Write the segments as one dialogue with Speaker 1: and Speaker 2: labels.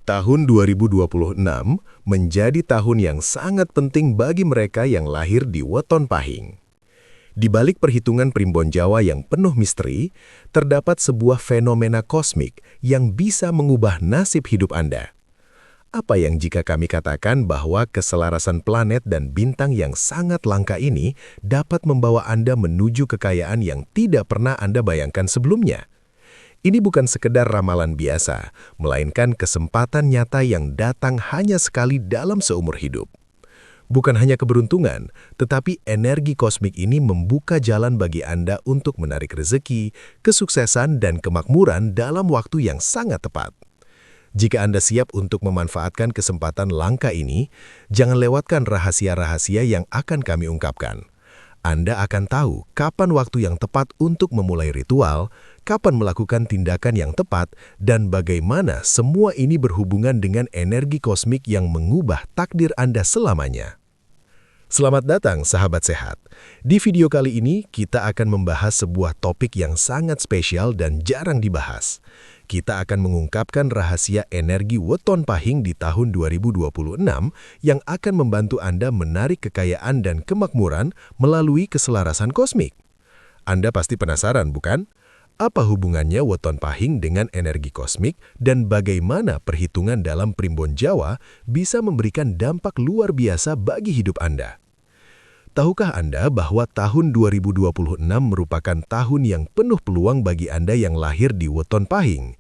Speaker 1: Tahun 2026 menjadi tahun yang sangat penting bagi mereka yang lahir di Weton Pahing. Di balik perhitungan primbon Jawa yang penuh misteri, terdapat sebuah fenomena kosmik yang bisa mengubah nasib hidup Anda. Apa yang jika kami katakan bahwa keselarasan planet dan bintang yang sangat langka ini dapat membawa Anda menuju kekayaan yang tidak pernah Anda bayangkan sebelumnya? Ini bukan sekedar ramalan biasa, melainkan kesempatan nyata yang datang hanya sekali dalam seumur hidup. Bukan hanya keberuntungan, tetapi energi kosmik ini membuka jalan bagi Anda untuk menarik rezeki, kesuksesan, dan kemakmuran dalam waktu yang sangat tepat. Jika Anda siap untuk memanfaatkan kesempatan langka ini, jangan lewatkan rahasia-rahasia yang akan kami ungkapkan. Anda akan tahu kapan waktu yang tepat untuk memulai ritual, kapan melakukan tindakan yang tepat, dan bagaimana semua ini berhubungan dengan energi kosmik yang mengubah takdir Anda selamanya. Selamat datang, sahabat sehat. Di video kali ini, kita akan membahas sebuah topik yang sangat spesial dan jarang dibahas. Kita akan mengungkapkan rahasia energi Weton Pahing di tahun 2026 yang akan membantu Anda menarik kekayaan dan kemakmuran melalui keselarasan kosmik. Anda pasti penasaran, bukan? Apa hubungannya Weton Pahing dengan energi kosmik dan bagaimana perhitungan dalam primbon Jawa bisa memberikan dampak luar biasa bagi hidup Anda? Tahukah Anda bahwa tahun 2026 merupakan tahun yang penuh peluang bagi Anda yang lahir di Weton Pahing?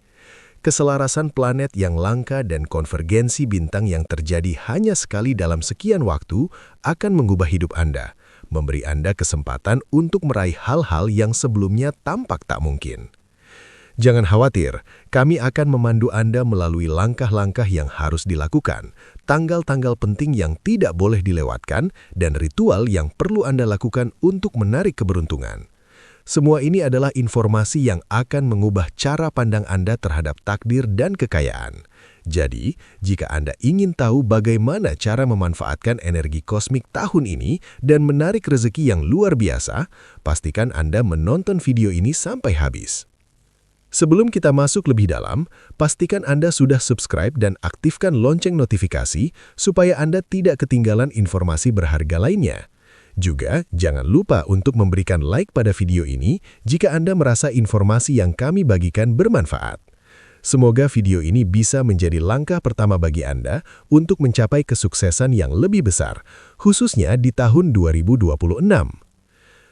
Speaker 1: Keselarasan planet yang langka dan konvergensi bintang yang terjadi hanya sekali dalam sekian waktu akan mengubah hidup Anda, memberi Anda kesempatan untuk meraih hal-hal yang sebelumnya tampak tak mungkin. Jangan khawatir, kami akan memandu Anda melalui langkah-langkah yang harus dilakukan, tanggal-tanggal penting yang tidak boleh dilewatkan, dan ritual yang perlu Anda lakukan untuk menarik keberuntungan. Semua ini adalah informasi yang akan mengubah cara pandang Anda terhadap takdir dan kekayaan. Jadi, jika Anda ingin tahu bagaimana cara memanfaatkan energi kosmik tahun ini dan menarik rezeki yang luar biasa, pastikan Anda menonton video ini sampai habis. Sebelum kita masuk lebih dalam, pastikan Anda sudah subscribe dan aktifkan lonceng notifikasi supaya Anda tidak ketinggalan informasi berharga lainnya. Juga, jangan lupa untuk memberikan like pada video ini jika Anda merasa informasi yang kami bagikan bermanfaat. Semoga video ini bisa menjadi langkah pertama bagi Anda untuk mencapai kesuksesan yang lebih besar, khususnya di tahun 2026.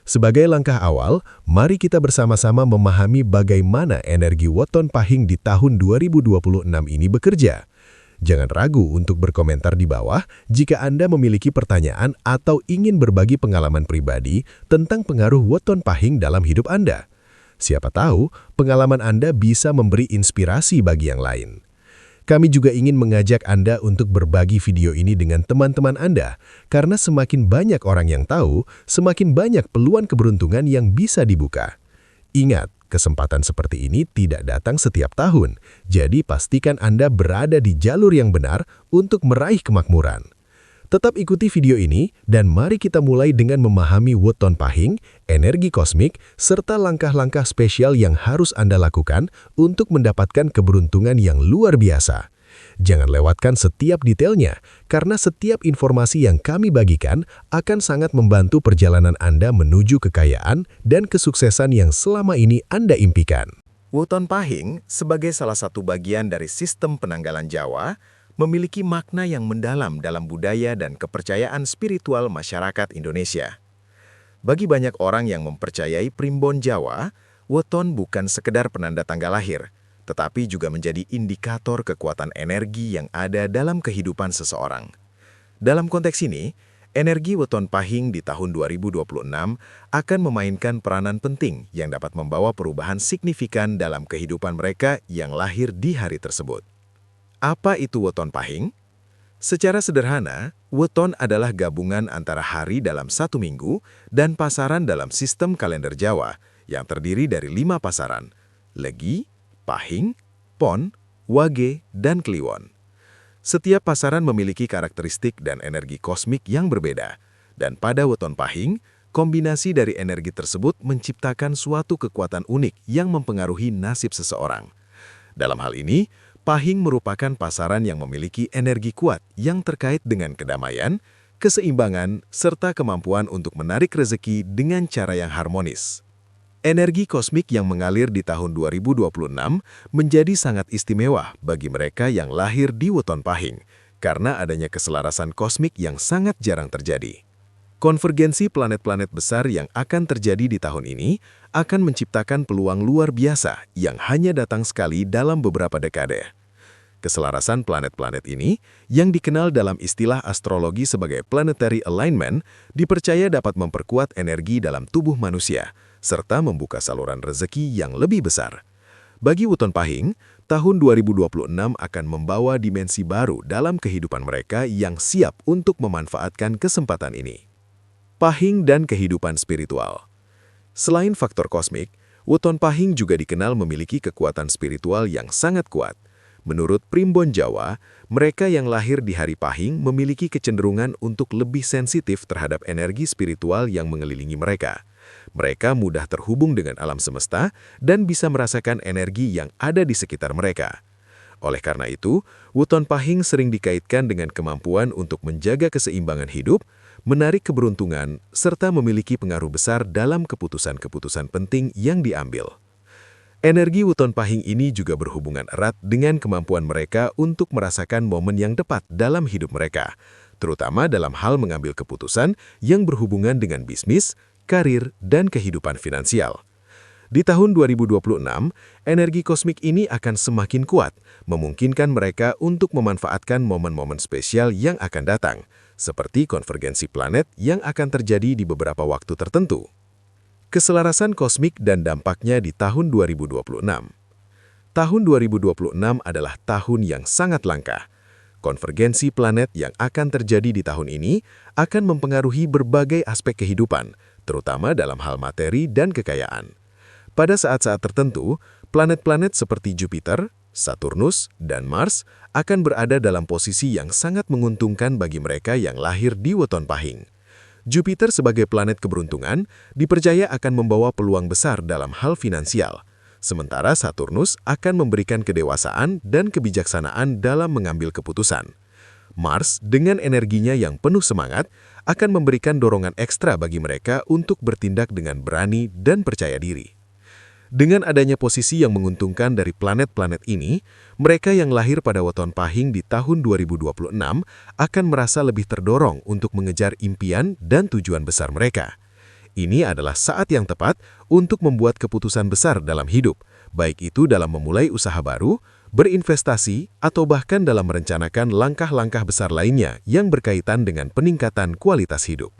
Speaker 1: Sebagai langkah awal, mari kita bersama-sama memahami bagaimana energi Weton Pahing di tahun 2026 ini bekerja. Jangan ragu untuk berkomentar di bawah jika Anda memiliki pertanyaan atau ingin berbagi pengalaman pribadi tentang pengaruh Weton Pahing dalam hidup Anda. Siapa tahu, pengalaman Anda bisa memberi inspirasi bagi yang lain. Kami juga ingin mengajak Anda untuk berbagi video ini dengan teman-teman Anda, karena semakin banyak orang yang tahu, semakin banyak peluang keberuntungan yang bisa dibuka. Ingat, kesempatan seperti ini tidak datang setiap tahun, jadi pastikan Anda berada di jalur yang benar untuk meraih kemakmuran. Tetap ikuti video ini, dan mari kita mulai dengan memahami Weton Pahing, energi kosmik, serta langkah-langkah spesial yang harus Anda lakukan untuk mendapatkan keberuntungan yang luar biasa. Jangan lewatkan setiap detailnya, karena setiap informasi yang kami bagikan akan sangat membantu perjalanan Anda menuju kekayaan dan kesuksesan yang selama ini Anda impikan. Weton Pahing, sebagai salah satu bagian dari sistem penanggalan Jawa, memiliki makna yang mendalam dalam budaya dan kepercayaan spiritual masyarakat Indonesia. Bagi banyak orang yang mempercayai primbon Jawa, weton bukan sekedar penanda tanggal lahir, tetapi juga menjadi indikator kekuatan energi yang ada dalam kehidupan seseorang. Dalam konteks ini, energi Weton Pahing di tahun 2026 akan memainkan peranan penting yang dapat membawa perubahan signifikan dalam kehidupan mereka yang lahir di hari tersebut. Apa itu Weton Pahing? Secara sederhana, weton adalah gabungan antara hari dalam satu minggu dan pasaran dalam sistem kalender Jawa yang terdiri dari 5 pasaran: Legi, Pahing, Pon, Wage, dan Kliwon. Setiap pasaran memiliki karakteristik dan energi kosmik yang berbeda, dan pada Weton Pahing, kombinasi dari energi tersebut menciptakan suatu kekuatan unik yang mempengaruhi nasib seseorang. Dalam hal ini, Pahing merupakan pasaran yang memiliki energi kuat yang terkait dengan kedamaian, keseimbangan, serta kemampuan untuk menarik rezeki dengan cara yang harmonis. Energi kosmik yang mengalir di tahun 2026 menjadi sangat istimewa bagi mereka yang lahir di weton Pahing, karena adanya keselarasan kosmik yang sangat jarang terjadi. Konvergensi planet-planet besar yang akan terjadi di tahun ini akan menciptakan peluang luar biasa yang hanya datang sekali dalam beberapa dekade. Keselarasan planet-planet ini, yang dikenal dalam istilah astrologi sebagai planetary alignment, dipercaya dapat memperkuat energi dalam tubuh manusia, serta membuka saluran rezeki yang lebih besar. Bagi weton Pahing, tahun 2026 akan membawa dimensi baru dalam kehidupan mereka yang siap untuk memanfaatkan kesempatan ini. Pahing dan kehidupan spiritual. Selain faktor kosmik, weton Pahing juga dikenal memiliki kekuatan spiritual yang sangat kuat. Menurut Primbon Jawa, mereka yang lahir di hari Pahing memiliki kecenderungan untuk lebih sensitif terhadap energi spiritual yang mengelilingi mereka. Mereka mudah terhubung dengan alam semesta dan bisa merasakan energi yang ada di sekitar mereka. Oleh karena itu, weton Pahing sering dikaitkan dengan kemampuan untuk menjaga keseimbangan hidup, menarik keberuntungan, serta memiliki pengaruh besar dalam keputusan-keputusan penting yang diambil. Energi weton Pahing ini juga berhubungan erat dengan kemampuan mereka untuk merasakan momen yang tepat dalam hidup mereka, terutama dalam hal mengambil keputusan yang berhubungan dengan bisnis, karir, dan kehidupan finansial. Di tahun 2026, energi kosmik ini akan semakin kuat, memungkinkan mereka untuk memanfaatkan momen-momen spesial yang akan datang, seperti konvergensi planet yang akan terjadi di beberapa waktu tertentu. Keselarasan kosmik dan dampaknya di tahun 2026. Tahun 2026 adalah tahun yang sangat langka. Konvergensi planet yang akan terjadi di tahun ini akan mempengaruhi berbagai aspek kehidupan, terutama dalam hal materi dan kekayaan. Pada saat-saat tertentu, planet-planet seperti Jupiter, Saturnus, dan Mars akan berada dalam posisi yang sangat menguntungkan bagi mereka yang lahir di weton Pahing. Jupiter sebagai planet keberuntungan dipercaya akan membawa peluang besar dalam hal finansial, sementara Saturnus akan memberikan kedewasaan dan kebijaksanaan dalam mengambil keputusan. Mars, dengan energinya yang penuh semangat, akan memberikan dorongan ekstra bagi mereka untuk bertindak dengan berani dan percaya diri. Dengan adanya posisi yang menguntungkan dari planet-planet ini, mereka yang lahir pada weton Pahing di tahun 2026 akan merasa lebih terdorong untuk mengejar impian dan tujuan besar mereka. Ini adalah saat yang tepat untuk membuat keputusan besar dalam hidup, baik itu dalam memulai usaha baru, berinvestasi, atau bahkan dalam merencanakan langkah-langkah besar lainnya yang berkaitan dengan peningkatan kualitas hidup.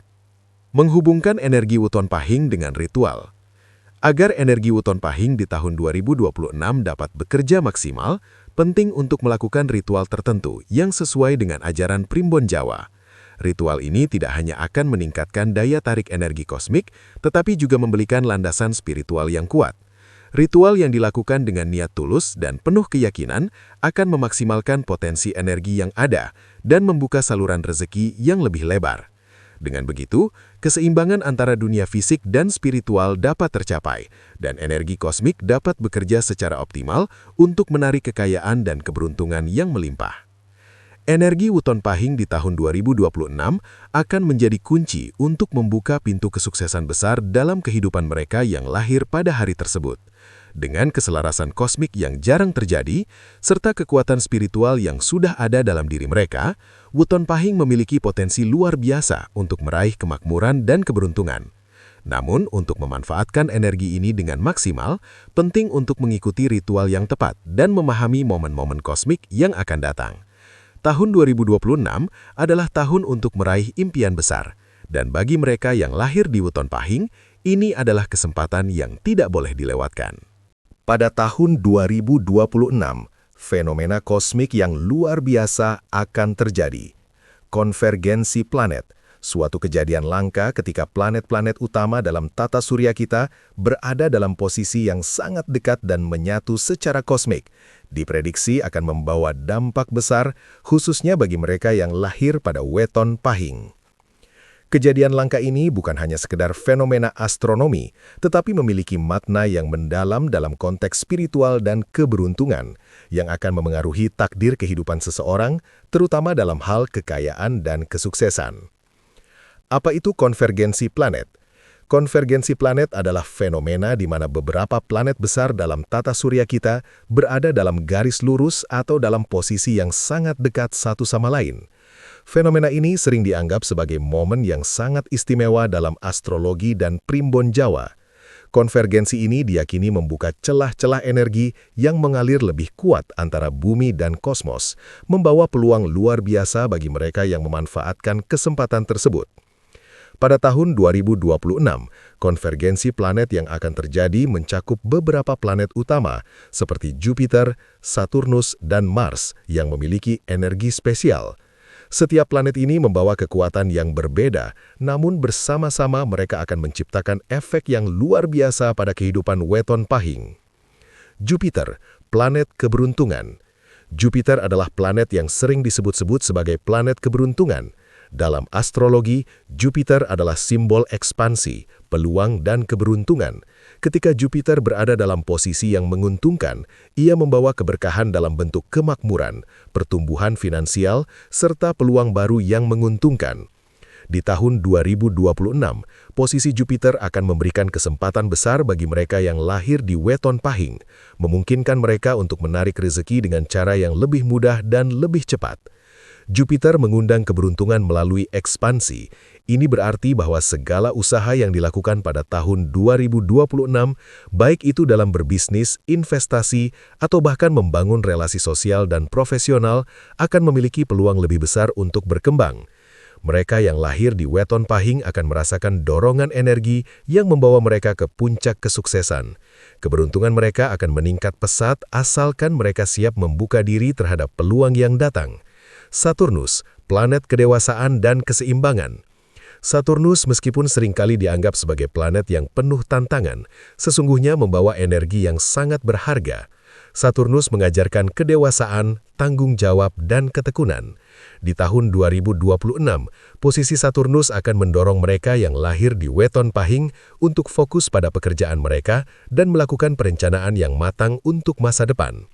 Speaker 1: Menghubungkan energi weton Pahing dengan ritual. Agar energi weton Pahing di tahun 2026 dapat bekerja maksimal, penting untuk melakukan ritual tertentu yang sesuai dengan ajaran Primbon Jawa. Ritual ini tidak hanya akan meningkatkan daya tarik energi kosmik, tetapi juga memberikan landasan spiritual yang kuat. Ritual yang dilakukan dengan niat tulus dan penuh keyakinan akan memaksimalkan potensi energi yang ada dan membuka saluran rezeki yang lebih lebar. Dengan begitu, keseimbangan antara dunia fisik dan spiritual dapat tercapai, dan energi kosmik dapat bekerja secara optimal untuk menarik kekayaan dan keberuntungan yang melimpah. Energi weton Pahing di tahun 2026 akan menjadi kunci untuk membuka pintu kesuksesan besar dalam kehidupan mereka yang lahir pada hari tersebut. Dengan keselarasan kosmik yang jarang terjadi, serta kekuatan spiritual yang sudah ada dalam diri mereka, weton Pahing memiliki potensi luar biasa untuk meraih kemakmuran dan keberuntungan. Namun, untuk memanfaatkan energi ini dengan maksimal, penting untuk mengikuti ritual yang tepat dan memahami momen-momen kosmik yang akan datang. Tahun 2026 adalah tahun untuk meraih impian besar, dan bagi mereka yang lahir di weton Pahing, ini adalah kesempatan yang tidak boleh dilewatkan. Pada tahun 2026, fenomena kosmik yang luar biasa akan terjadi. Konvergensi planet, suatu kejadian langka ketika planet-planet utama dalam tata surya kita berada dalam posisi yang sangat dekat dan menyatu secara kosmik, diprediksi akan membawa dampak besar, khususnya bagi mereka yang lahir pada weton Pahing. Kejadian langka ini bukan hanya sekedar fenomena astronomi, tetapi memiliki makna yang mendalam dalam konteks spiritual dan keberuntungan, yang akan memengaruhi takdir kehidupan seseorang, terutama dalam hal kekayaan dan kesuksesan. Apa itu konvergensi planet? Konvergensi planet adalah fenomena di mana beberapa planet besar dalam tata surya kita berada dalam garis lurus atau dalam posisi yang sangat dekat satu sama lain. Fenomena ini sering dianggap sebagai momen yang sangat istimewa dalam astrologi dan primbon Jawa. Konvergensi ini diyakini membuka celah-celah energi yang mengalir lebih kuat antara bumi dan kosmos, membawa peluang luar biasa bagi mereka yang memanfaatkan kesempatan tersebut. Pada tahun 2026, konvergensi planet yang akan terjadi mencakup beberapa planet utama seperti Jupiter, Saturnus, dan Mars yang memiliki energi spesial. Setiap planet ini membawa kekuatan yang berbeda, namun bersama-sama mereka akan menciptakan efek yang luar biasa pada kehidupan weton pahing. Jupiter, planet keberuntungan. Jupiter adalah planet yang sering disebut-sebut sebagai planet keberuntungan. Dalam astrologi, Jupiter adalah simbol ekspansi, peluang, dan keberuntungan. Ketika Jupiter berada dalam posisi yang menguntungkan, ia membawa keberkahan dalam bentuk kemakmuran, pertumbuhan finansial, serta peluang baru yang menguntungkan. Di tahun 2026, posisi Jupiter akan memberikan kesempatan besar bagi mereka yang lahir di weton pahing, memungkinkan mereka untuk menarik rezeki dengan cara yang lebih mudah dan lebih cepat. Jupiter mengundang keberuntungan melalui ekspansi. Ini berarti bahwa segala usaha yang dilakukan pada tahun 2026, baik itu dalam berbisnis, investasi, atau bahkan membangun relasi sosial dan profesional, akan memiliki peluang lebih besar untuk berkembang. Mereka yang lahir di weton pahing akan merasakan dorongan energi yang membawa mereka ke puncak kesuksesan. Keberuntungan mereka akan meningkat pesat asalkan mereka siap membuka diri terhadap peluang yang datang. Saturnus, planet kedewasaan dan keseimbangan. Saturnus meskipun seringkali dianggap sebagai planet yang penuh tantangan, sesungguhnya membawa energi yang sangat berharga. Saturnus mengajarkan kedewasaan, tanggung jawab, dan ketekunan. Di tahun 2026, posisi Saturnus akan mendorong mereka yang lahir di weton pahing untuk fokus pada pekerjaan mereka dan melakukan perencanaan yang matang untuk masa depan.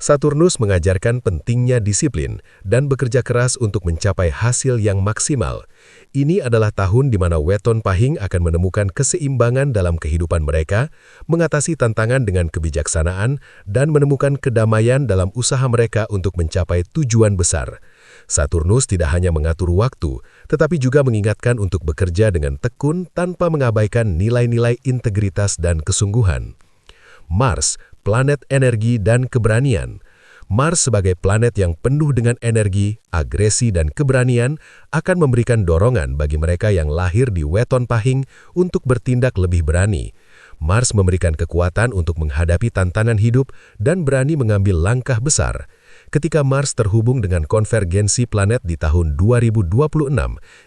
Speaker 1: Saturnus mengajarkan pentingnya disiplin dan bekerja keras untuk mencapai hasil yang maksimal. Ini adalah tahun di mana weton pahing akan menemukan keseimbangan dalam kehidupan mereka, mengatasi tantangan dengan kebijaksanaan, dan menemukan kedamaian dalam usaha mereka untuk mencapai tujuan besar. Saturnus tidak hanya mengatur waktu, tetapi juga mengingatkan untuk bekerja dengan tekun tanpa mengabaikan nilai-nilai integritas dan kesungguhan. Mars, planet energi dan keberanian. Mars sebagai planet yang penuh dengan energi, agresi, dan keberanian akan memberikan dorongan bagi mereka yang lahir di weton pahing untuk bertindak lebih berani. Mars memberikan kekuatan untuk menghadapi tantangan hidup dan berani mengambil langkah besar. Ketika Mars terhubung dengan konvergensi planet di tahun 2026,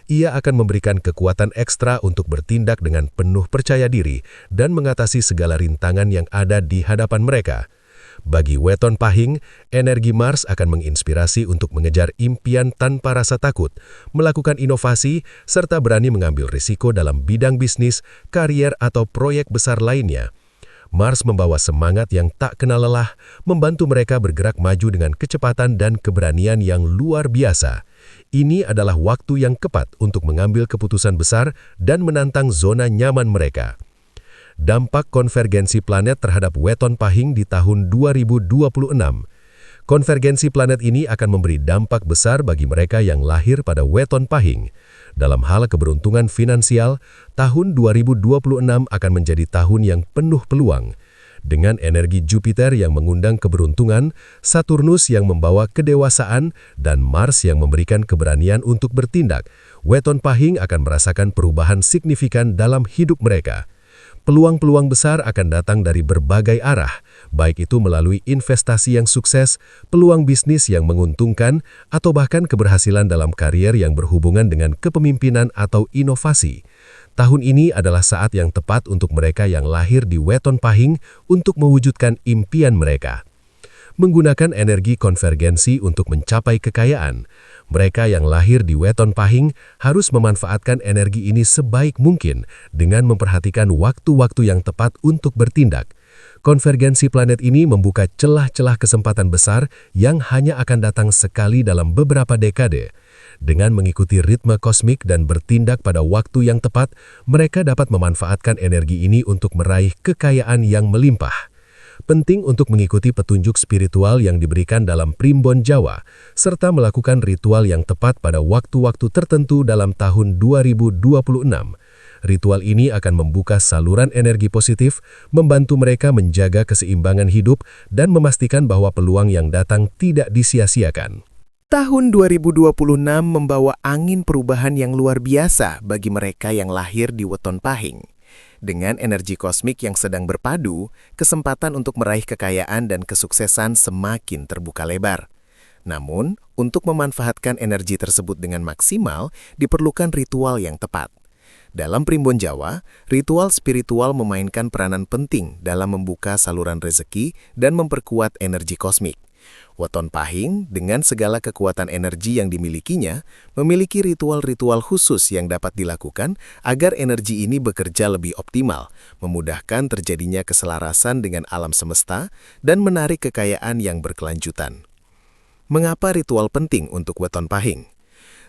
Speaker 1: ia akan memberikan kekuatan ekstra untuk bertindak dengan penuh percaya diri dan mengatasi segala rintangan yang ada di hadapan mereka. Bagi weton pahing, energi Mars akan menginspirasi untuk mengejar impian tanpa rasa takut, melakukan inovasi, serta berani mengambil risiko dalam bidang bisnis, karier, atau proyek besar lainnya. Mars membawa semangat yang tak kenal lelah, membantu mereka bergerak maju dengan kecepatan dan keberanian yang luar biasa. Ini adalah waktu yang tepat untuk mengambil keputusan besar dan menantang zona nyaman mereka. Dampak konvergensi planet terhadap weton pahing di tahun 2026. Konvergensi planet ini akan memberi dampak besar bagi mereka yang lahir pada weton pahing. Dalam hal keberuntungan finansial, tahun 2026 akan menjadi tahun yang penuh peluang. Dengan energi Jupiter yang mengundang keberuntungan, Saturnus yang membawa kedewasaan, dan Mars yang memberikan keberanian untuk bertindak, weton pahing akan merasakan perubahan signifikan dalam hidup mereka. Peluang-peluang besar akan datang dari berbagai arah, baik itu melalui investasi yang sukses, peluang bisnis yang menguntungkan, atau bahkan keberhasilan dalam karier yang berhubungan dengan kepemimpinan atau inovasi. Tahun ini adalah saat yang tepat untuk mereka yang lahir di weton pahing untuk mewujudkan impian mereka. menggunakan energi konvergensi untuk mencapai kekayaan. Mereka yang lahir di weton pahing harus memanfaatkan energi ini sebaik mungkin dengan memperhatikan waktu-waktu yang tepat untuk bertindak. Konvergensi planet ini membuka celah-celah kesempatan besar yang hanya akan datang sekali dalam beberapa dekade. Dengan mengikuti ritme kosmik dan bertindak pada waktu yang tepat, mereka dapat memanfaatkan energi ini untuk meraih kekayaan yang melimpah. Penting untuk mengikuti petunjuk spiritual yang diberikan dalam Primbon Jawa, serta melakukan ritual yang tepat pada waktu-waktu tertentu dalam tahun 2026. Ritual ini akan membuka saluran energi positif, membantu mereka menjaga keseimbangan hidup, dan memastikan bahwa peluang yang datang tidak disia-siakan.
Speaker 2: Tahun 2026 membawa angin perubahan yang luar biasa bagi mereka yang lahir di weton pahing. Dengan energi kosmik yang sedang berpadu, kesempatan untuk meraih kekayaan dan kesuksesan semakin terbuka lebar. Namun, untuk memanfaatkan energi tersebut dengan maksimal, diperlukan ritual yang tepat. Dalam Primbon Jawa, ritual spiritual memainkan peranan penting dalam membuka saluran rezeki dan memperkuat energi kosmik. Weton pahing, dengan segala kekuatan energi yang dimilikinya, memiliki ritual-ritual khusus yang dapat dilakukan agar energi ini bekerja lebih optimal, memudahkan terjadinya keselarasan dengan alam semesta, dan menarik kekayaan yang berkelanjutan. Mengapa ritual penting untuk weton pahing?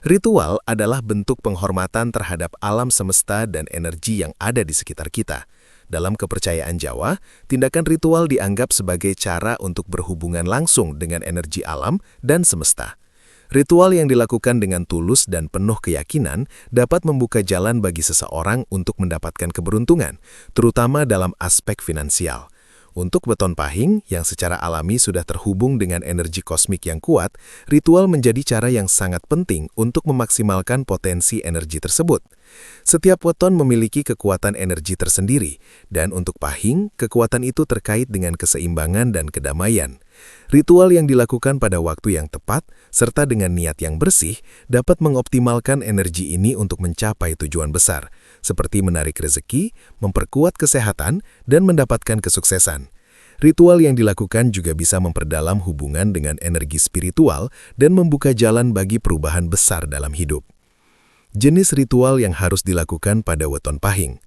Speaker 2: Ritual adalah bentuk penghormatan terhadap alam semesta dan energi yang ada di sekitar kita. Dalam kepercayaan Jawa, tindakan ritual dianggap sebagai cara untuk berhubungan langsung dengan energi alam dan semesta. Ritual yang dilakukan dengan tulus dan penuh keyakinan dapat membuka jalan bagi seseorang untuk mendapatkan keberuntungan, terutama dalam aspek finansial. Untuk weton pahing, yang secara alami sudah terhubung dengan energi kosmik yang kuat, ritual menjadi cara yang sangat penting untuk memaksimalkan potensi energi tersebut. Setiap weton memiliki kekuatan energi tersendiri, dan untuk pahing, kekuatan itu terkait dengan keseimbangan dan kedamaian. Ritual yang dilakukan pada waktu yang tepat, serta dengan niat yang bersih, dapat mengoptimalkan energi ini untuk mencapai tujuan besar, seperti menarik rezeki, memperkuat kesehatan, dan mendapatkan kesuksesan. Ritual yang dilakukan juga bisa memperdalam hubungan dengan energi spiritual dan membuka jalan bagi perubahan besar dalam hidup. Jenis ritual yang harus dilakukan pada weton pahing.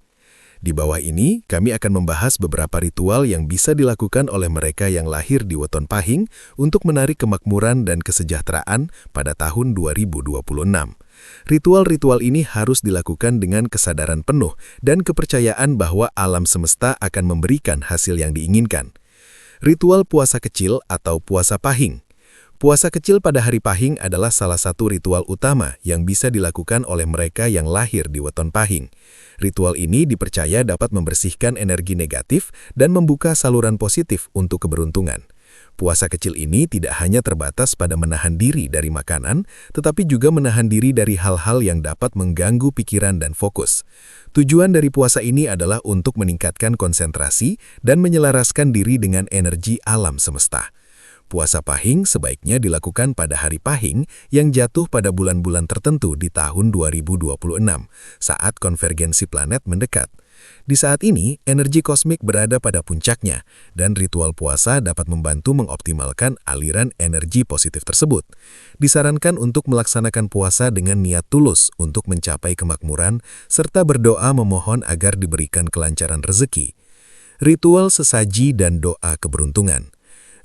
Speaker 2: Di bawah ini, kami akan membahas beberapa ritual yang bisa dilakukan oleh mereka yang lahir di weton pahing untuk menarik kemakmuran dan kesejahteraan pada tahun 2026. Ritual-ritual ini harus dilakukan dengan kesadaran penuh dan kepercayaan bahwa alam semesta akan memberikan hasil yang diinginkan. Ritual puasa kecil atau puasa pahing. Puasa kecil pada hari pahing adalah salah satu ritual utama yang bisa dilakukan oleh mereka yang lahir di weton pahing. Ritual ini dipercaya dapat membersihkan energi negatif dan membuka saluran positif untuk keberuntungan. Puasa kecil ini tidak hanya terbatas pada menahan diri dari makanan, tetapi juga menahan diri dari hal-hal yang dapat mengganggu pikiran dan fokus. Tujuan dari puasa ini adalah untuk meningkatkan konsentrasi dan menyelaraskan diri dengan energi alam semesta. Puasa pahing sebaiknya dilakukan pada hari pahing yang jatuh pada bulan-bulan tertentu di tahun 2026, saat konvergensi planet mendekat. Di saat ini, energi kosmik berada pada puncaknya, dan ritual puasa dapat membantu mengoptimalkan aliran energi positif tersebut. Disarankan untuk melaksanakan puasa dengan niat tulus untuk mencapai kemakmuran, serta berdoa memohon agar diberikan kelancaran rezeki. Ritual sesaji dan doa keberuntungan.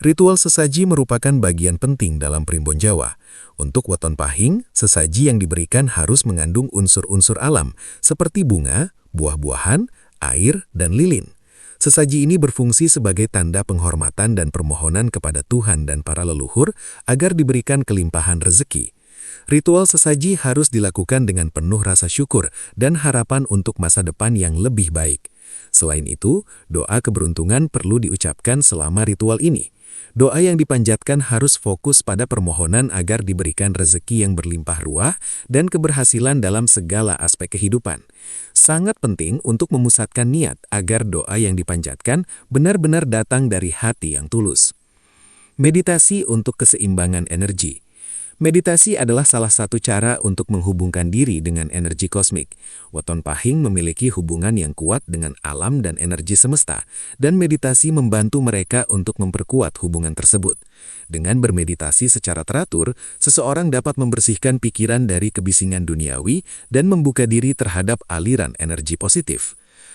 Speaker 2: Ritual sesaji merupakan bagian penting dalam Primbon Jawa. Untuk weton pahing, sesaji yang diberikan harus mengandung unsur-unsur alam, seperti bunga, buah-buahan, air, dan lilin. Sesaji ini berfungsi sebagai tanda penghormatan dan permohonan kepada Tuhan dan para leluhur agar diberikan kelimpahan rezeki. Ritual sesaji harus dilakukan dengan penuh rasa syukur dan harapan untuk masa depan yang lebih baik. Selain itu, doa keberuntungan perlu diucapkan selama ritual ini. Doa yang dipanjatkan harus fokus pada permohonan agar diberikan rezeki yang berlimpah ruah dan keberhasilan dalam segala aspek kehidupan. Sangat penting untuk memusatkan niat agar doa yang dipanjatkan benar-benar datang dari hati yang tulus. Meditasi untuk keseimbangan energi. Meditasi adalah salah satu cara untuk menghubungkan diri dengan energi kosmik. Weton Pahing memiliki hubungan yang kuat dengan alam dan energi semesta, dan meditasi membantu mereka untuk memperkuat hubungan tersebut. Dengan bermeditasi secara teratur, seseorang dapat membersihkan pikiran dari kebisingan duniawi dan membuka diri terhadap aliran energi positif.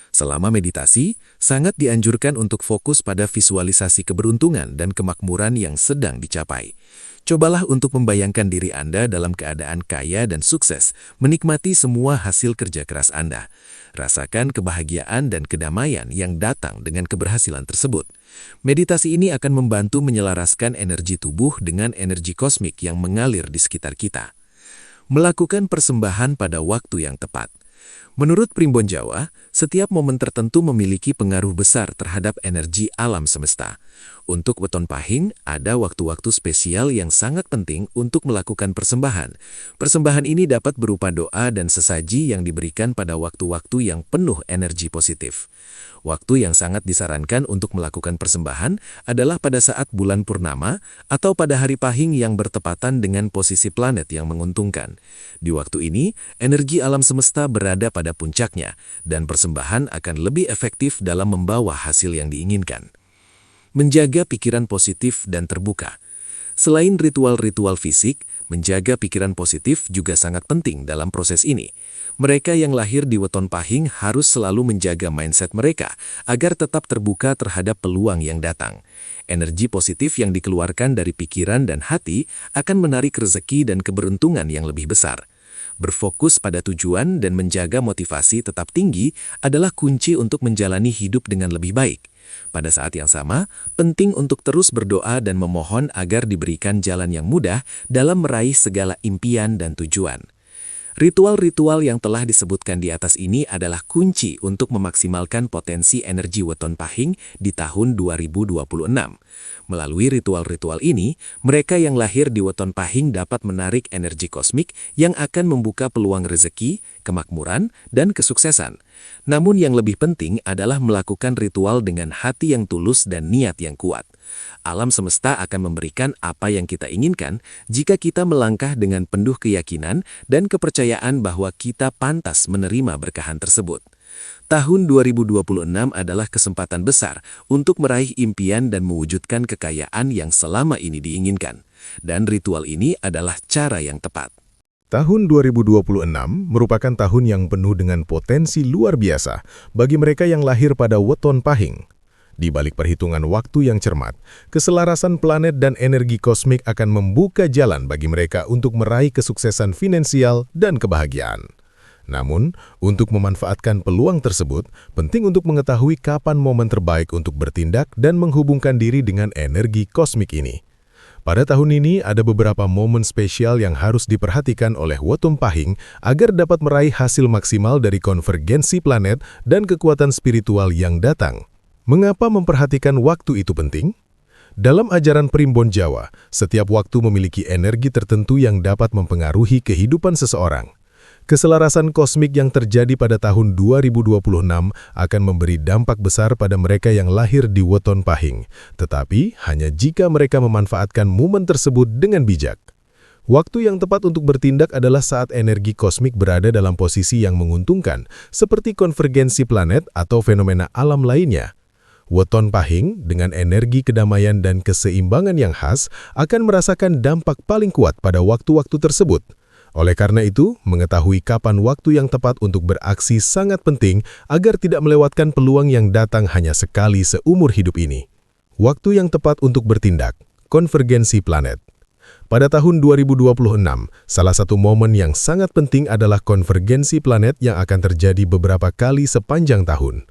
Speaker 2: Selama meditasi, sangat dianjurkan untuk fokus pada visualisasi keberuntungan dan kemakmuran yang sedang dicapai. Cobalah untuk membayangkan diri Anda dalam keadaan kaya dan sukses, menikmati semua hasil kerja keras Anda. Rasakan kebahagiaan dan kedamaian yang datang dengan keberhasilan tersebut. Meditasi ini akan membantu menyelaraskan energi tubuh dengan energi kosmik yang mengalir di sekitar kita. Melakukan persembahan pada waktu yang tepat. Menurut Primbon Jawa, setiap momen tertentu memiliki pengaruh besar terhadap energi alam semesta. Untuk Weton Pahing, ada waktu-waktu spesial yang sangat penting untuk melakukan persembahan. Persembahan ini dapat berupa doa dan sesaji yang diberikan pada waktu-waktu yang penuh energi positif. Waktu yang sangat disarankan untuk melakukan persembahan adalah pada saat bulan purnama atau pada hari Pahing yang bertepatan dengan posisi planet yang menguntungkan. Di waktu ini, energi alam semesta berada pada puncaknya, dan persembahan akan lebih efektif dalam membawa hasil yang diinginkan. Menjaga pikiran positif dan terbuka. Selain ritual-ritual fisik, menjaga pikiran positif juga sangat penting dalam proses ini. Mereka yang lahir di Weton Pahing harus selalu menjaga mindset mereka agar tetap terbuka terhadap peluang yang datang. Energi positif yang dikeluarkan dari pikiran dan hati akan menarik rezeki dan keberuntungan yang lebih besar. Berfokus pada tujuan dan menjaga motivasi tetap tinggi adalah kunci untuk menjalani hidup dengan lebih baik. Pada saat yang sama, penting untuk terus berdoa dan memohon agar diberikan jalan yang mudah dalam meraih segala impian dan tujuan. Ritual-ritual yang telah disebutkan di atas ini adalah kunci untuk memaksimalkan potensi energi Weton Pahing di tahun 2026. Melalui ritual-ritual ini, mereka yang lahir di Weton Pahing dapat menarik energi kosmik yang akan membuka peluang rezeki, kemakmuran, dan kesuksesan. Namun yang lebih penting adalah melakukan ritual dengan hati yang tulus dan niat yang kuat. Alam semesta akan memberikan apa yang kita inginkan jika kita melangkah dengan penuh keyakinan dan kepercayaan bahwa kita pantas menerima berkahan tersebut. Tahun 2026 adalah kesempatan besar untuk meraih impian dan mewujudkan kekayaan yang selama ini diinginkan. Dan ritual ini adalah cara yang tepat.
Speaker 1: Tahun 2026 merupakan tahun yang penuh dengan potensi luar biasa bagi mereka yang lahir pada Weton Pahing. Di balik perhitungan waktu yang cermat, keselarasan planet dan energi kosmik akan membuka jalan bagi mereka untuk meraih kesuksesan finansial dan kebahagiaan. Namun, untuk memanfaatkan peluang tersebut, penting untuk mengetahui kapan momen terbaik untuk bertindak dan menghubungkan diri dengan energi kosmik ini. Pada tahun ini, ada beberapa momen spesial yang harus diperhatikan oleh Weton Pahing agar dapat meraih hasil maksimal dari konvergensi planet dan kekuatan spiritual yang datang. Mengapa memperhatikan waktu itu penting? Dalam ajaran Primbon Jawa, setiap waktu memiliki energi tertentu yang dapat mempengaruhi kehidupan seseorang. Keselarasan kosmik yang terjadi pada tahun 2026 akan memberi dampak besar pada mereka yang lahir di Weton Pahing, tetapi hanya jika mereka memanfaatkan momen tersebut dengan bijak. Waktu yang tepat untuk bertindak adalah saat energi kosmik berada dalam posisi yang menguntungkan, seperti konvergensi planet atau fenomena alam lainnya. Weton Pahing dengan energi kedamaian dan keseimbangan yang khas akan merasakan dampak paling kuat pada waktu-waktu tersebut. Oleh karena itu, mengetahui kapan waktu yang tepat untuk beraksi sangat penting agar tidak melewatkan peluang yang datang hanya sekali seumur hidup ini. Waktu yang tepat untuk bertindak, konvergensi planet. Pada tahun 2026, salah satu momen yang sangat penting adalah konvergensi planet yang akan terjadi beberapa kali sepanjang tahun.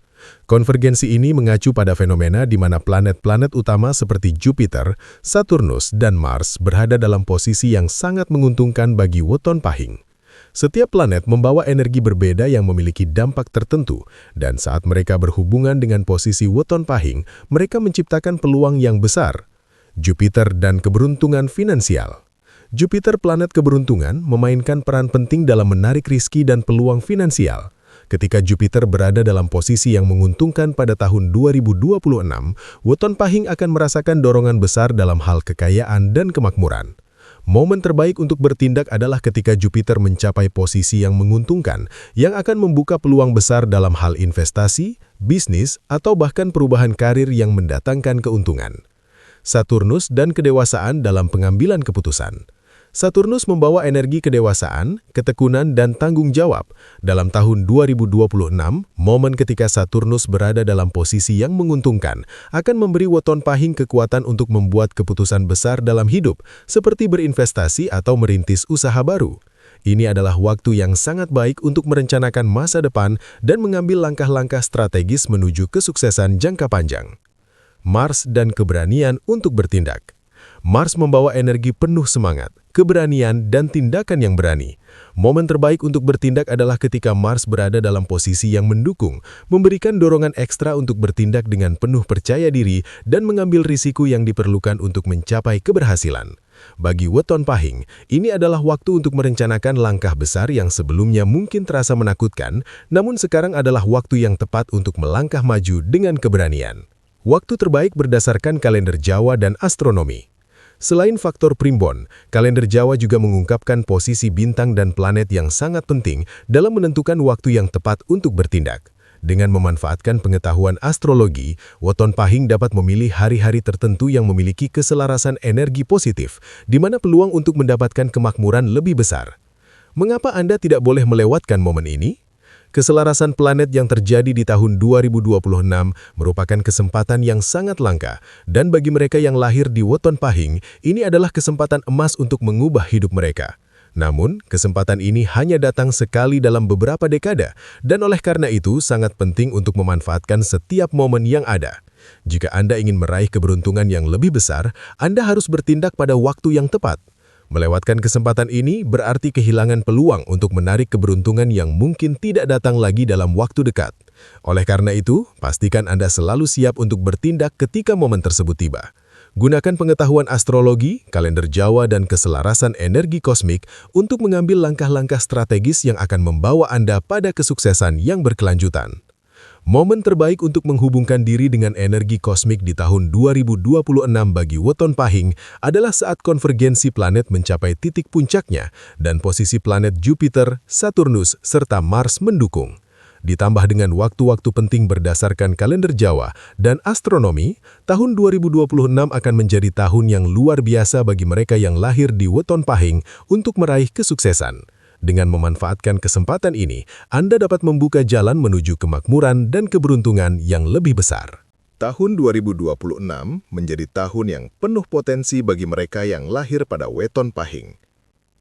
Speaker 1: Konvergensi ini mengacu pada fenomena di mana planet-planet utama seperti Jupiter, Saturnus, dan Mars berada dalam posisi yang sangat menguntungkan bagi Weton Pahing. Setiap planet membawa energi berbeda yang memiliki dampak tertentu, dan saat mereka berhubungan dengan posisi Weton Pahing, mereka menciptakan peluang yang besar. Jupiter dan keberuntungan finansial. Jupiter, planet keberuntungan, memainkan peran penting dalam menarik rizki dan peluang finansial. Ketika Jupiter berada dalam posisi yang menguntungkan pada tahun 2026, Weton Pahing akan merasakan dorongan besar dalam hal kekayaan dan kemakmuran. Momen terbaik untuk bertindak adalah ketika Jupiter mencapai posisi yang menguntungkan, yang akan membuka peluang besar dalam hal investasi, bisnis, atau bahkan perubahan karir yang mendatangkan keuntungan. Saturnus dan kedewasaan dalam pengambilan keputusan. Saturnus membawa energi kedewasaan, ketekunan, dan tanggung jawab. Dalam tahun 2026, momen ketika Saturnus berada dalam posisi yang menguntungkan akan memberi weton pahing kekuatan untuk membuat keputusan besar dalam hidup, seperti berinvestasi atau merintis usaha baru. Ini adalah waktu yang sangat baik untuk merencanakan masa depan dan mengambil langkah-langkah strategis menuju kesuksesan jangka panjang. Mars dan keberanian untuk bertindak. Mars membawa energi penuh semangat, keberanian, dan tindakan yang berani. Momen terbaik untuk bertindak adalah ketika Mars berada dalam posisi yang mendukung, memberikan dorongan ekstra untuk bertindak dengan penuh percaya diri dan mengambil risiko yang diperlukan untuk mencapai keberhasilan. Bagi weton pahing, ini adalah waktu untuk merencanakan langkah besar yang sebelumnya mungkin terasa menakutkan, namun sekarang adalah waktu yang tepat untuk melangkah maju dengan keberanian. Waktu terbaik berdasarkan kalender Jawa dan astronomi. Selain faktor primbon, kalender Jawa juga mengungkapkan posisi bintang dan planet yang sangat penting dalam menentukan waktu yang tepat untuk bertindak. Dengan memanfaatkan pengetahuan astrologi, weton pahing dapat memilih hari-hari tertentu yang memiliki keselarasan energi positif, di mana peluang untuk mendapatkan kemakmuran lebih besar. Mengapa Anda tidak boleh melewatkan momen ini? Keselarasan planet yang terjadi di tahun 2026 merupakan kesempatan yang sangat langka, dan bagi mereka yang lahir di weton pahing, ini adalah kesempatan emas untuk mengubah hidup mereka. Namun, kesempatan ini hanya datang sekali dalam beberapa dekade, dan oleh karena itu sangat penting untuk memanfaatkan setiap momen yang ada. Jika Anda ingin meraih keberuntungan yang lebih besar, Anda harus bertindak pada waktu yang tepat. Melewatkan kesempatan ini berarti kehilangan peluang untuk menarik keberuntungan yang mungkin tidak datang lagi dalam waktu dekat. Oleh karena itu, pastikan Anda selalu siap untuk bertindak ketika momen tersebut tiba. Gunakan pengetahuan astrologi, kalender Jawa, dan keselarasan energi kosmik untuk mengambil langkah-langkah strategis yang akan membawa Anda pada kesuksesan yang berkelanjutan. Momen terbaik untuk menghubungkan diri dengan energi kosmik di tahun 2026 bagi weton pahing adalah saat konvergensi planet mencapai titik puncaknya dan posisi planet Jupiter, Saturnus, serta Mars mendukung. Ditambah dengan waktu-waktu penting berdasarkan kalender Jawa dan astronomi, tahun 2026 akan menjadi tahun yang luar biasa bagi mereka yang lahir di weton pahing untuk meraih kesuksesan. Dengan memanfaatkan kesempatan ini, Anda dapat membuka jalan menuju kemakmuran dan keberuntungan yang lebih besar.
Speaker 3: Tahun 2026 menjadi tahun yang penuh potensi bagi mereka yang lahir pada weton pahing.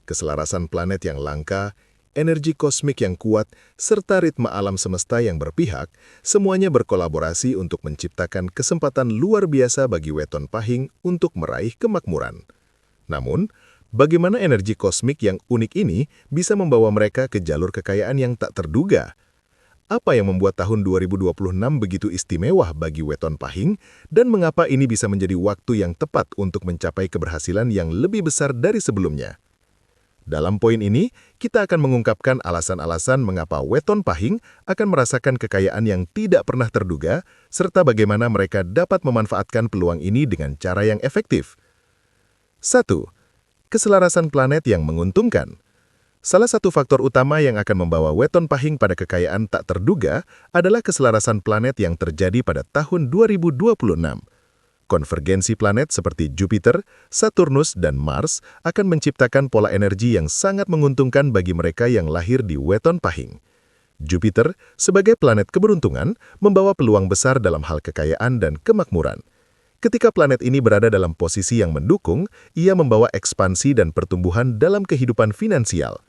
Speaker 3: Keselarasan planet yang langka, energi kosmik yang kuat, serta ritme alam semesta yang berpihak, semuanya berkolaborasi untuk menciptakan kesempatan luar biasa bagi weton pahing untuk meraih kemakmuran. Namun, bagaimana energi kosmik yang unik ini bisa membawa mereka ke jalur kekayaan yang tak terduga? Apa yang membuat tahun 2026 begitu istimewa bagi weton pahing, dan mengapa ini bisa menjadi waktu yang tepat untuk mencapai keberhasilan yang lebih besar dari sebelumnya? Dalam poin ini, kita akan mengungkapkan alasan-alasan mengapa weton pahing akan merasakan kekayaan yang tidak pernah terduga, serta bagaimana mereka dapat memanfaatkan peluang ini dengan cara yang efektif. 1. Keselarasan planet yang menguntungkan. Salah satu faktor utama yang akan membawa weton pahing pada kekayaan tak terduga adalah keselarasan planet yang terjadi pada tahun 2026. Konvergensi planet seperti Jupiter, Saturnus, dan Mars akan menciptakan pola energi yang sangat menguntungkan bagi mereka yang lahir di weton pahing. Jupiter, sebagai planet keberuntungan, membawa peluang besar dalam hal kekayaan dan kemakmuran. Ketika planet ini berada dalam posisi yang mendukung, ia membawa ekspansi dan pertumbuhan dalam kehidupan finansial.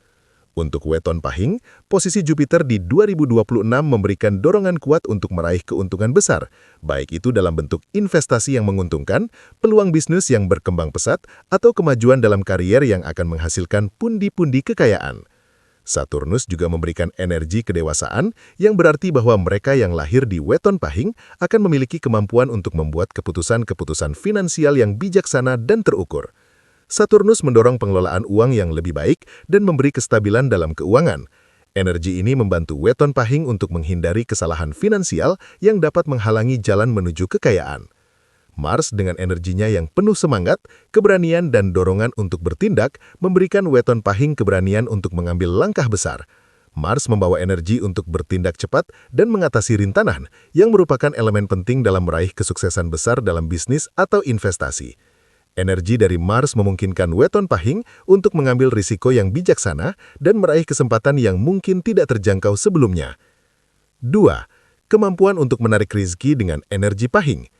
Speaker 3: Untuk weton pahing, posisi Jupiter di 2026 memberikan dorongan kuat untuk meraih keuntungan besar, baik itu dalam bentuk investasi yang menguntungkan, peluang bisnis yang berkembang pesat, atau kemajuan dalam karier yang akan menghasilkan pundi-pundi kekayaan. Saturnus juga memberikan energi kedewasaan yang berarti bahwa mereka yang lahir di weton pahing akan memiliki kemampuan untuk membuat keputusan-keputusan finansial yang bijaksana dan terukur. Saturnus mendorong pengelolaan uang yang lebih baik dan memberi kestabilan dalam keuangan. Energi ini membantu weton pahing untuk menghindari kesalahan finansial yang dapat menghalangi jalan menuju kekayaan. Mars dengan energinya yang penuh semangat, keberanian dan dorongan untuk bertindak memberikan weton pahing keberanian untuk mengambil langkah besar. Mars membawa energi untuk bertindak cepat dan mengatasi rintangan yang merupakan elemen penting dalam meraih kesuksesan besar dalam bisnis atau investasi. Energi dari Mars memungkinkan weton pahing untuk mengambil risiko yang bijaksana dan meraih kesempatan yang mungkin tidak terjangkau sebelumnya. 2. Kemampuan untuk menarik rezeki dengan energi pahing.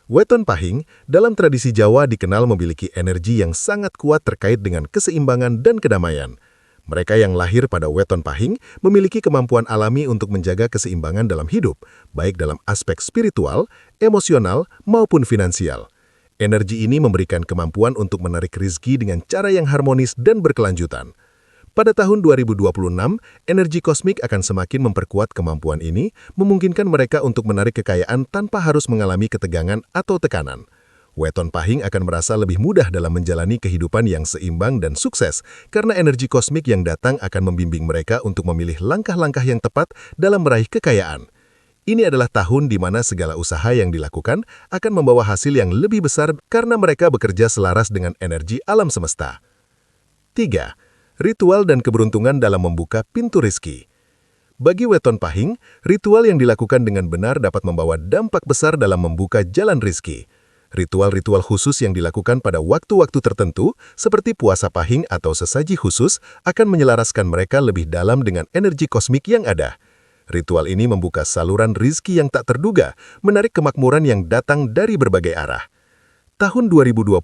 Speaker 3: Weton pahing dalam tradisi Jawa dikenal memiliki energi yang sangat kuat terkait dengan keseimbangan dan kedamaian. Mereka yang lahir pada weton pahing memiliki kemampuan alami untuk menjaga keseimbangan dalam hidup, baik dalam aspek spiritual, emosional, maupun finansial. Energi ini memberikan kemampuan untuk menarik rezeki dengan cara yang harmonis dan berkelanjutan. Pada tahun 2026, energi kosmik akan semakin memperkuat kemampuan ini, memungkinkan mereka untuk menarik kekayaan tanpa harus mengalami ketegangan atau tekanan. Weton pahing akan merasa lebih mudah dalam menjalani kehidupan yang seimbang dan sukses, karena energi kosmik yang datang akan membimbing mereka untuk memilih langkah-langkah yang tepat dalam meraih kekayaan. Ini adalah tahun di mana segala usaha yang dilakukan akan membawa hasil yang lebih besar karena mereka bekerja selaras dengan energi alam semesta. 3. Ritual dan keberuntungan dalam membuka pintu rezeki. Bagi weton pahing, ritual yang dilakukan dengan benar dapat membawa dampak besar dalam membuka jalan rezeki. Ritual-ritual khusus yang dilakukan pada waktu-waktu tertentu, seperti puasa pahing atau sesaji khusus, akan menyelaraskan mereka lebih dalam dengan energi kosmik yang ada. Ritual ini membuka saluran rezeki yang tak terduga, menarik kemakmuran yang datang dari berbagai arah. Tahun 2026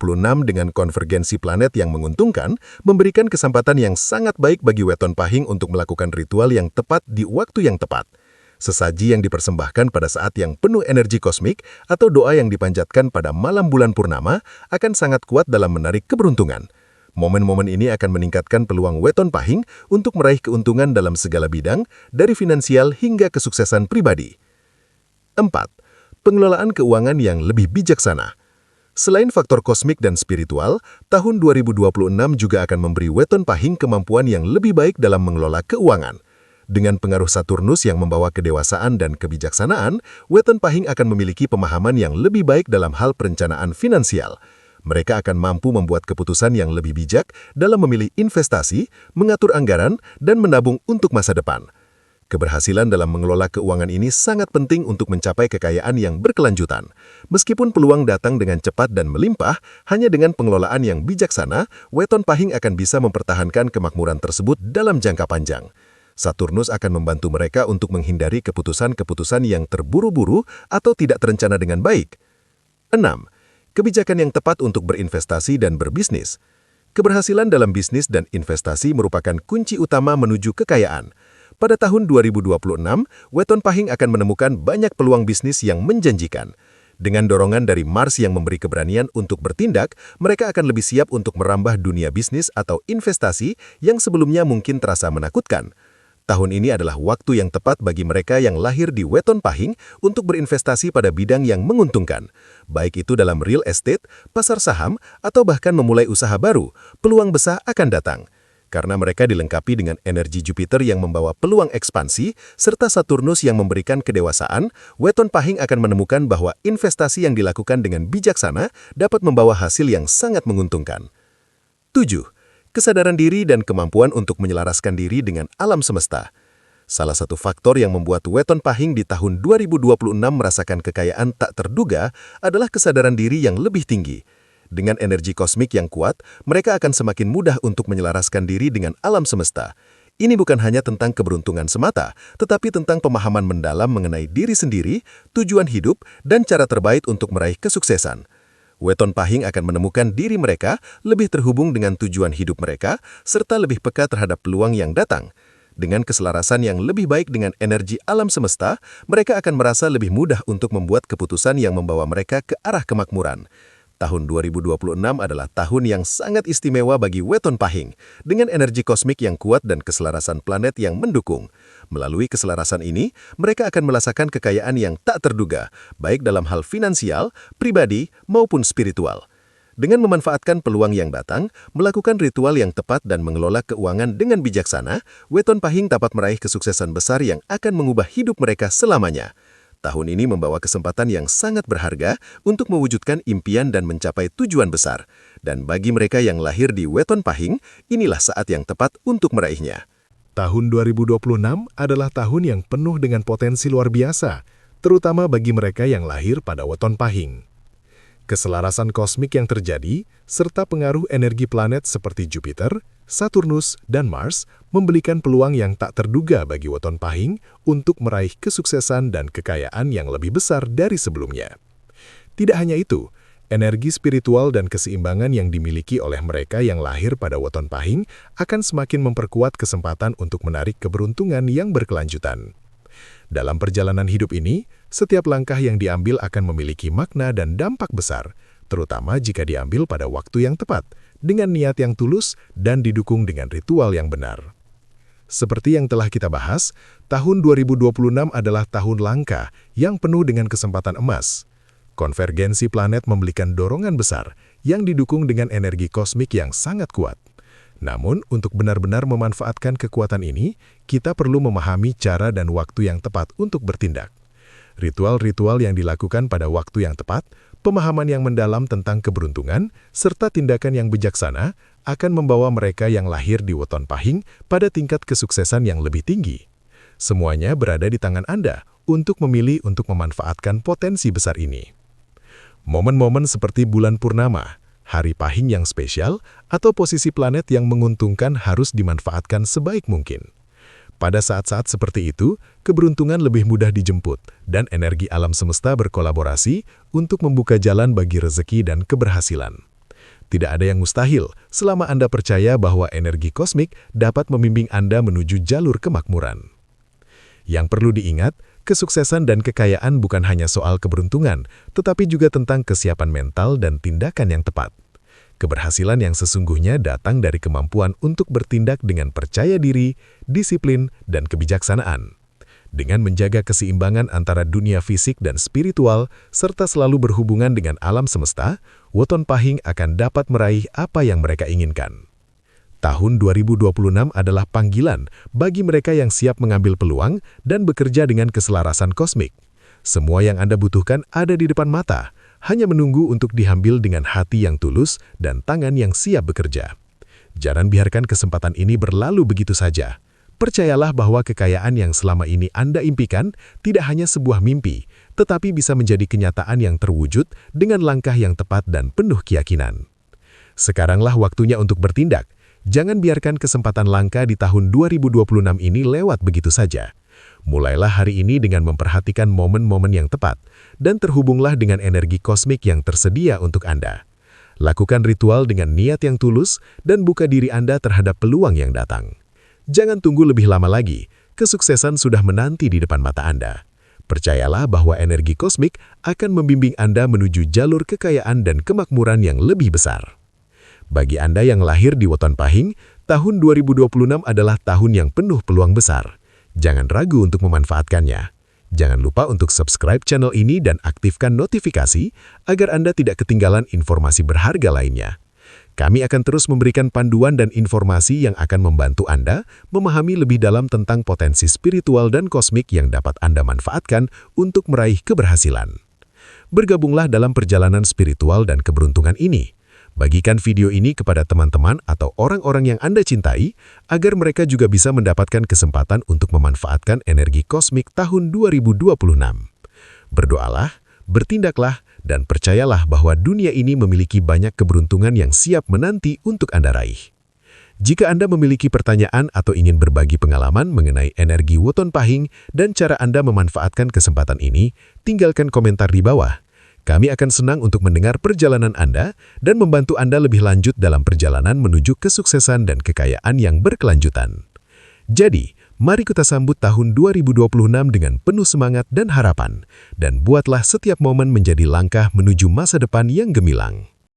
Speaker 3: dengan konvergensi planet yang menguntungkan, memberikan kesempatan yang sangat baik bagi weton pahing untuk melakukan ritual yang tepat di waktu yang tepat. Sesaji yang dipersembahkan pada saat yang penuh energi kosmik atau doa yang dipanjatkan pada malam bulan purnama akan sangat kuat dalam menarik keberuntungan. Momen-momen ini akan meningkatkan peluang weton pahing untuk meraih keuntungan dalam segala bidang, dari finansial hingga kesuksesan pribadi. 4. Pengelolaan keuangan yang lebih bijaksana. Selain faktor kosmik dan spiritual, tahun 2026 juga akan memberi weton pahing kemampuan yang lebih baik dalam mengelola keuangan. Dengan pengaruh Saturnus yang membawa kedewasaan dan kebijaksanaan, weton pahing akan memiliki pemahaman yang lebih baik dalam hal perencanaan finansial. Mereka akan mampu membuat keputusan yang lebih bijak dalam memilih investasi, mengatur anggaran, dan menabung untuk masa depan. Keberhasilan dalam mengelola keuangan ini sangat penting untuk mencapai kekayaan yang berkelanjutan. Meskipun peluang datang dengan cepat dan melimpah, hanya dengan pengelolaan yang bijaksana, weton pahing akan bisa mempertahankan kemakmuran tersebut dalam jangka panjang. Saturnus akan membantu mereka untuk menghindari keputusan-keputusan yang terburu-buru atau tidak terencana dengan baik. 6. Kebijakan yang tepat untuk berinvestasi dan berbisnis. Keberhasilan dalam bisnis dan investasi merupakan kunci utama menuju kekayaan. Pada tahun 2026, weton pahing akan menemukan banyak peluang bisnis yang menjanjikan. Dengan dorongan dari Mars yang memberi keberanian untuk bertindak, mereka akan lebih siap untuk merambah dunia bisnis atau investasi yang sebelumnya mungkin terasa menakutkan. Tahun ini adalah waktu yang tepat bagi mereka yang lahir di weton pahing untuk berinvestasi pada bidang yang menguntungkan. Baik itu dalam real estate, pasar saham, atau bahkan memulai usaha baru, peluang besar akan datang. Karena mereka dilengkapi dengan energi Jupiter yang membawa peluang ekspansi, serta Saturnus yang memberikan kedewasaan, weton pahing akan menemukan bahwa investasi yang dilakukan dengan bijaksana dapat membawa hasil yang sangat menguntungkan. 7. Kesadaran diri dan kemampuan untuk menyelaraskan diri dengan alam semesta. Salah satu faktor yang membuat weton pahing di tahun 2026 merasakan kekayaan tak terduga adalah kesadaran diri yang lebih tinggi. Dengan energi kosmik yang kuat, mereka akan semakin mudah untuk menyelaraskan diri dengan alam semesta. Ini bukan hanya tentang keberuntungan semata, tetapi tentang pemahaman mendalam mengenai diri sendiri, tujuan hidup, dan cara terbaik untuk meraih kesuksesan. Weton pahing akan menemukan diri mereka lebih terhubung dengan tujuan hidup mereka, serta lebih peka terhadap peluang yang datang. Dengan keselarasan yang lebih baik dengan energi alam semesta, mereka akan merasa lebih mudah untuk membuat keputusan yang membawa mereka ke arah kemakmuran. Tahun 2026 adalah tahun yang sangat istimewa bagi weton pahing, dengan energi kosmik yang kuat dan keselarasan planet yang mendukung. Melalui keselarasan ini, mereka akan merasakan kekayaan yang tak terduga, baik dalam hal finansial, pribadi, maupun spiritual. Dengan memanfaatkan peluang yang datang, melakukan ritual yang tepat dan mengelola keuangan dengan bijaksana, weton pahing dapat meraih kesuksesan besar yang akan mengubah hidup mereka selamanya. Tahun ini membawa kesempatan yang sangat berharga untuk mewujudkan impian dan mencapai tujuan besar. Dan bagi mereka yang lahir di Weton Pahing, inilah saat yang tepat untuk meraihnya.
Speaker 1: Tahun 2026 adalah tahun yang penuh dengan potensi luar biasa, terutama bagi mereka yang lahir pada Weton Pahing. Keselarasan kosmik yang terjadi, serta pengaruh energi planet seperti Jupiter, Saturnus, dan Mars memberikan peluang yang tak terduga bagi Weton Pahing untuk meraih kesuksesan dan kekayaan yang lebih besar dari sebelumnya. Tidak hanya itu, energi spiritual dan keseimbangan yang dimiliki oleh mereka yang lahir pada Weton Pahing akan semakin memperkuat kesempatan untuk menarik keberuntungan yang berkelanjutan. Dalam perjalanan hidup ini, setiap langkah yang diambil akan memiliki makna dan dampak besar, terutama jika diambil pada waktu yang tepat, dengan niat yang tulus dan didukung dengan ritual yang benar. Seperti yang telah kita bahas, tahun 2026 adalah tahun langka yang penuh dengan kesempatan emas. Konvergensi planet memberikan dorongan besar yang didukung dengan energi kosmik yang sangat kuat. Namun, untuk benar-benar memanfaatkan kekuatan ini, kita perlu memahami cara dan waktu yang tepat untuk bertindak. Ritual-ritual yang dilakukan pada waktu yang tepat, pemahaman yang mendalam tentang keberuntungan, serta tindakan yang bijaksana akan membawa mereka yang lahir di Weton Pahing pada tingkat kesuksesan yang lebih tinggi. Semuanya berada di tangan Anda untuk memilih untuk memanfaatkan potensi besar ini. Momen-momen seperti bulan purnama, hari pahing yang spesial, atau posisi planet yang menguntungkan harus dimanfaatkan sebaik mungkin. Pada saat-saat seperti itu, keberuntungan lebih mudah dijemput, dan energi alam semesta berkolaborasi untuk membuka jalan bagi rezeki dan keberhasilan. Tidak ada yang mustahil selama Anda percaya bahwa energi kosmik dapat membimbing Anda menuju jalur kemakmuran. Yang perlu diingat, kesuksesan dan kekayaan bukan hanya soal keberuntungan, tetapi juga tentang kesiapan mental dan tindakan yang tepat. Keberhasilan yang sesungguhnya datang dari kemampuan untuk bertindak dengan percaya diri, disiplin, dan kebijaksanaan. Dengan menjaga keseimbangan antara dunia fisik dan spiritual, serta selalu berhubungan dengan alam semesta, Weton Pahing akan dapat meraih apa yang mereka inginkan. Tahun 2026 adalah panggilan bagi mereka yang siap mengambil peluang dan bekerja dengan keselarasan kosmik. Semua yang Anda butuhkan ada di depan mata, hanya menunggu untuk diambil dengan hati yang tulus dan tangan yang siap bekerja. Jangan biarkan kesempatan ini berlalu begitu saja. Percayalah bahwa kekayaan yang selama ini Anda impikan tidak hanya sebuah mimpi, tetapi bisa menjadi kenyataan yang terwujud dengan langkah yang tepat dan penuh keyakinan. Sekaranglah waktunya untuk bertindak. Jangan biarkan kesempatan langka di tahun 2026 ini lewat begitu saja. Mulailah hari ini dengan memperhatikan momen-momen yang tepat, dan terhubunglah dengan energi kosmik yang tersedia untuk Anda. Lakukan ritual dengan niat yang tulus, dan buka diri Anda terhadap peluang yang datang. Jangan tunggu lebih lama lagi, kesuksesan sudah menanti di depan mata Anda. Percayalah bahwa energi kosmik akan membimbing Anda menuju jalur kekayaan dan kemakmuran yang lebih besar. Bagi Anda yang lahir di Weton Pahing, tahun 2026 adalah tahun yang penuh peluang besar. Jangan ragu untuk memanfaatkannya. Jangan lupa untuk subscribe channel ini dan aktifkan notifikasi agar Anda tidak ketinggalan informasi berharga lainnya. Kami akan terus memberikan panduan dan informasi yang akan membantu Anda memahami lebih dalam tentang potensi spiritual dan kosmik yang dapat Anda manfaatkan untuk meraih keberhasilan. Bergabunglah dalam perjalanan spiritual dan keberuntungan ini. Bagikan video ini kepada teman-teman atau orang-orang yang Anda cintai, agar mereka juga bisa mendapatkan kesempatan untuk memanfaatkan energi kosmik tahun 2026. Berdoalah, bertindaklah, dan percayalah bahwa dunia ini memiliki banyak keberuntungan yang siap menanti untuk Anda raih. Jika Anda memiliki pertanyaan atau ingin berbagi pengalaman mengenai energi Weton Pahing dan cara Anda memanfaatkan kesempatan ini, tinggalkan komentar di bawah. Kami akan senang untuk mendengar perjalanan Anda dan membantu Anda lebih lanjut dalam perjalanan menuju kesuksesan dan kekayaan yang berkelanjutan. Jadi, mari kita sambut tahun 2026 dengan penuh semangat dan harapan, dan buatlah setiap momen menjadi langkah menuju masa depan yang gemilang.